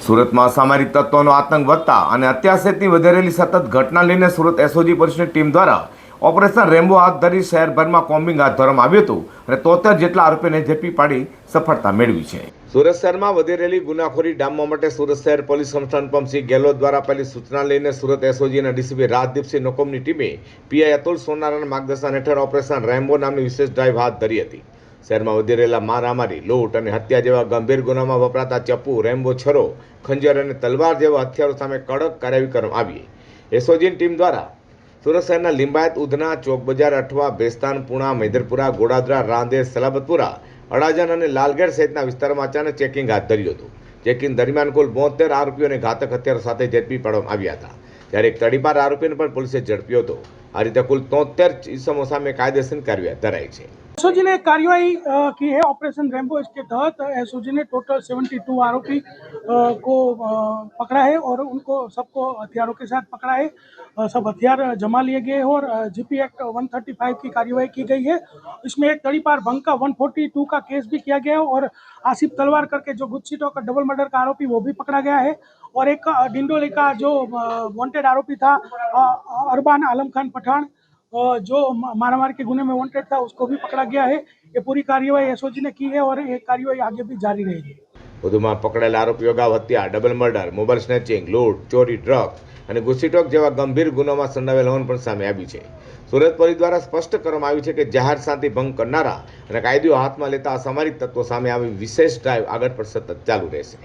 સુરતમાં અસામરિક તત્વોનો આતંક વધતા અને અત્યાચારની વધેરેલી સતત ઘટના લઈને સુરત એસઓજી પોલીસની ટીમ દ્વારા ઓપરેશન રેમ્બો હાથ ધરી શહેરભરમાં કોમ્બિંગ હાથ ધરવામાં આવ્યું હતું અને 73 જેટલા આરોપીને ઝડપી પાડી સફળતા મેળવી છે. સુરત શહેરમાં વધી રહેલી ગુનાખોરી ડામવા માટે સુરત શહેર પોલીસ કમિશનર અનુપમસિંહ ગેહલોત દ્વારા પહેલી સૂચના લઈને સુરત એસઓજીના ડીસીપી રાજદીપસિંહ નકોમની ટીમે પીઆઈ અતુલ સોનારાના માર્ગદર્શન હેઠળ ઓપરેશન રેમ્બો નામની વિશેષ ડ્રાઈવ હાથ ધરી હતી. શહેરમાં વધી રહેલા મારામારી, લૂંટ અને હત્યા જેવા ગંભીર ગુનામાં વપરાતા ચપ્પુ, રેમ્બો છરો, ખંજર અને તલવાર જેવા હથિયારો સામે કડક કાર્યવાહી કરવામાં આવી. એસઓજીની ટીમ દ્વારા સુરત શહેરના લિંબાયત, ઉધના, ચોક બજાર, અઠવા, ભેસ્તાન, પુણા, મૈદરપુરા, ગોડાદરા, રાંદેર, સલાબતપુરા, અડાજણ અને લાલગેટ સહિતના વિસ્તારોમાં અચાનક ચેકિંગ હાથ ધર્યું હતું. ચેકિંગ દરમિયાન કુલ 72 આરોપીઓને ઘાતક હથિયારો સાથે ઝડપી પાડવામાં આવ્યા હતા. ત્યારે એક તડીપાર આરોપીને પણ પોલીસે ઝડપ્યો હતો. આ રીતે કુલ 73 ઇસમો સામે કાયદેસરની કાર્યવાહી ધરાઈ છે. एसओजी ने कार्रवाई की है ऑपरेशन रेम्बो। इसके तहत एसओजी ने टोटल 72 आरोपी को पकड़ा है और उनको सबको हथियारों के साथ पकड़ा है। सब हथियार जमा लिए गए हैं और जीपी एक्ट 135 की कार्रवाई की गई है। इसमें एक तड़ीपार भंग का 142 का केस भी किया गया है और आसिफ तलवार करके जो गुस्सीटों का डबल मर्डर का आरोपी वो भी पकड़ा गया है और एक डिंडोली का जो वांटेड आरोपी था अरबान आलम खान पठान जो मारामारी के गुने में वांटेड था उसको भी पकड़ा गया है। ये पूरी कार्यवाही एसओजी ने की है और ये कार्यवाही आगे भी जारी रहेगी. વધુમાં પકડાયેલા આરોપીઓ અગાઉ હત્યા, ડબલ મર્ડર, મોબાઈલ સ્નેચિંગ, લૂંટ, ચોરી, ડ્રગ્સ અને ગુસ્સીટોક જેવા ગંભીર ગુનામાં સંડોવાયેલ હોવાનું પણ સામે આવ્યું છે. સુરત પોલીસ દ્વારા સ્પષ્ટ કરવામાં આવ્યું છે કે જાહેર શાંતિ ભંગ કરનારા અને કાયદો હાથમાં લેતા અસામરિક તત્વો સામે આવી વિશેષ ડ્રાઈવ આગળ પણ સતત ચાલુ રહેશે.